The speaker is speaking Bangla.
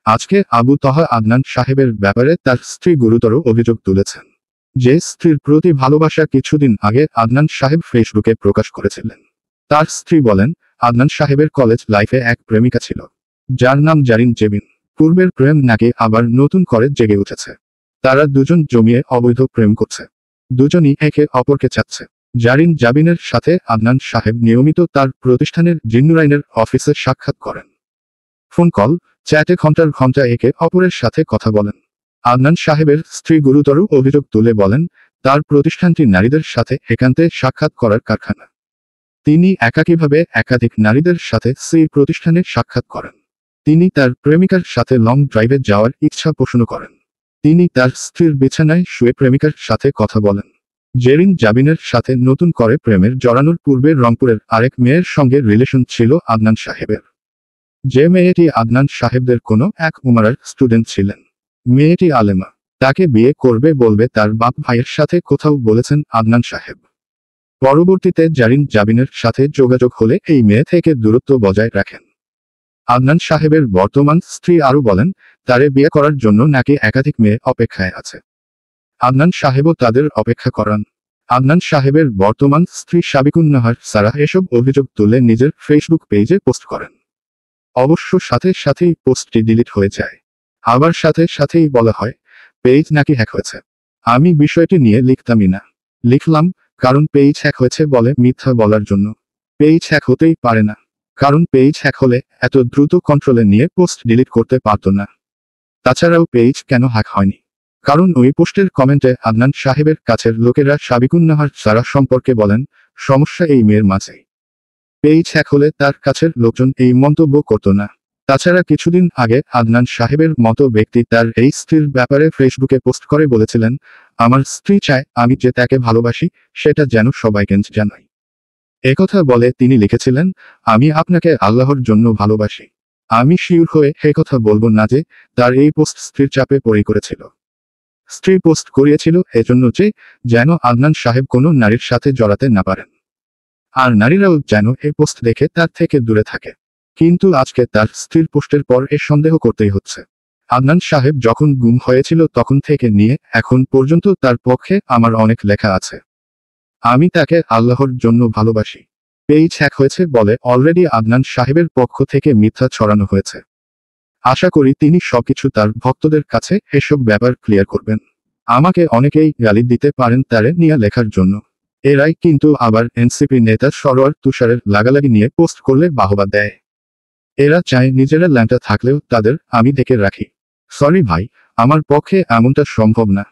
আজকে আবু তহা আদনান সাহেবের ব্যাপারে তার স্ত্রী গুরুতর অভিযোগ তুলেছেন। যে স্ত্রীর প্রতি ভালোবাসা কিছুদিন আগে আদনান সাহেব ফেসবুকে প্রকাশ করেছিলেন। তার স্ত্রী বলেন, আদনান সাহেবের কলেজ লাইফে এক প্রেমিকা ছিল, যার নাম জারিন জেবিন। পূর্বের প্রেম নাকি আবার নতুন করে জেগে উঠেছে। তারা দুজন জমিয়ে অবৈধ প্রেম করছে। দুজনই একে অপরকে চাচ্ছে। জারিন জাবিনের সাথে আদনান সাহেব নিয়মিত তার প্রতিষ্ঠানের জিন্নুরাইনের অফিসে সাক্ষাৎ করেন। ফোন কল, চ্যাটে ঘন্টার ঘন্টা একে অপরের সাথে কথা বলেন। আদনান সাহেবের স্ত্রী গুরুতর অভিযোগ তুলে বলেন, তার প্রতিষ্ঠানটি নারীদের সাথে একান্তে সাক্ষাৎ করার কারখানা। তিনি একাকীভাবে একাধিক নারীদের সাথে সেই প্রতিষ্ঠানে সাক্ষাৎ করেন। তিনি তার প্রেমিকার সাথে লং ড্রাইভে যাওয়ার ইচ্ছা পোষণ করেন। তিনি তার স্ত্রীর বিছানায় শুয়ে প্রেমিকার সাথে কথা বলেন। জেরিন জাবিনের সাথে নতুন করে প্রেমের জড়ানোর পূর্বে রংপুরের আরেক মেয়ের সঙ্গে রিলেশন ছিল আদনান সাহেবের। যে মেয়েটি আদনান সাহেবদের কোনো এক উমারার স্টুডেন্ট ছিলেন। মেয়েটি আলেমা। তাকে বিয়ে করবে বলবে তার বাপ ভাইয়ের সাথে কোথাও বলেছেন আদনান সাহেব। পরবর্তীতে জারিন জাবিনের সাথে যোগাযোগ হলে এই মেয়ে থেকে দূরত্ব বজায় রাখেন। আদনান সাহেবের বর্তমান স্ত্রী আরও বলেন, তারে বিয়ে করার জন্য নাকি একাধিক মেয়ে অপেক্ষায় আছে। আদনান সাহেবও তাদের অপেক্ষা করান। আদনান সাহেবের বর্তমান স্ত্রী সাবিকুন্নাহার সারা এসব অভিযোগ তুলে নিজের ফেসবুক পেজে পোস্ট করেন। অবশ্য সাথে সাথেই পোস্টটি ডিলিট হয়ে যায়। আবার সাথে সাথেই বলা হয়, পেজ নাকি হ্যাক হয়েছে। আমি বিষয়টি নিয়ে লিখতামই না। লিখলাম, কারণ পেজ হ্যাক হয়েছে বলে মিথ্যা বলার জন্য। পেজ হ্যাক হতেই পারে না, কারণ পেজ হ্যাক হলে এত দ্রুত কন্ট্রোলে নিয়ে পোস্ট ডিলিট করতে পারত না। তাছাড়াও পেজ কেন হ্যাক হয়নি? কারণ ওই পোস্টের কমেন্টে আদনান সাহেবের কাছের লোকেরা সাবিকুন্নাহার সারা সম্পর্কে বলেন, সমস্যা এই মেয়ের মাঝেই। পেজ হ্যাক হলে তার কাছের লোকজন এই মন্তব্য করত না। তাছাড়া কিছুদিন আগে আদনান সাহেবের মতো ব্যক্তি তার এই স্ত্রীর ব্যাপারে ফেসবুকে পোস্ট করে বলেছিলেন, আমার স্ত্রী চায় আমি যে তাকে ভালোবাসি সেটা যেন সবাইকে জানাই। একথা বলে তিনি লিখেছিলেন, আমি আপনাকে আল্লাহর জন্য ভালোবাসি। আমি শিওর হয়ে কথা বলবো না যে তার এই পোস্ট স্ত্রীর চাপে পড়ে করেছিল। স্ত্রী পোস্ট করিয়েছিল এজন্য যে যেন আদনান সাহেব কোনো নারীর সাথে জড়াতে না পারেন, আর নারীরাও যেন এই পোস্ট দেখে তার থেকে দূরে থাকে। কিন্তু আজকে তার স্ত্রীর পোস্টের পর এ সন্দেহ করতেই হচ্ছে। আদনান সাহেব যখন গুম হয়েছিল তখন থেকে নিয়ে এখন পর্যন্ত তার পক্ষে আমার অনেক লেখা আছে। আমি তাকে আল্লাহর জন্য ভালোবাসি। পেজ হ্যাক হয়েছে বলে অলরেডি আদনান সাহেবের পক্ষ থেকে মিথ্যা ছড়ানো হয়েছে। আশা করি তিনি সবকিছু তার ভক্তদের কাছে এসব ব্যাপার ক্লিয়ার করবেন। আমাকে অনেকেই গালি দিতে পারেন তারে নিয়ে লেখার জন্য। এরাই কিন্তু আবার এনসিপি নেতা সরোয়ার তুষারের লাগালাগি নিয়ে পোস্ট করলে বাহবা দেয়। এরা চায় নিজেরা ল্যাংটা থাকলেও তাদের আমি দেখে রাখি। সরি ভাই, আমার পক্ষে এমনটা সম্ভব না।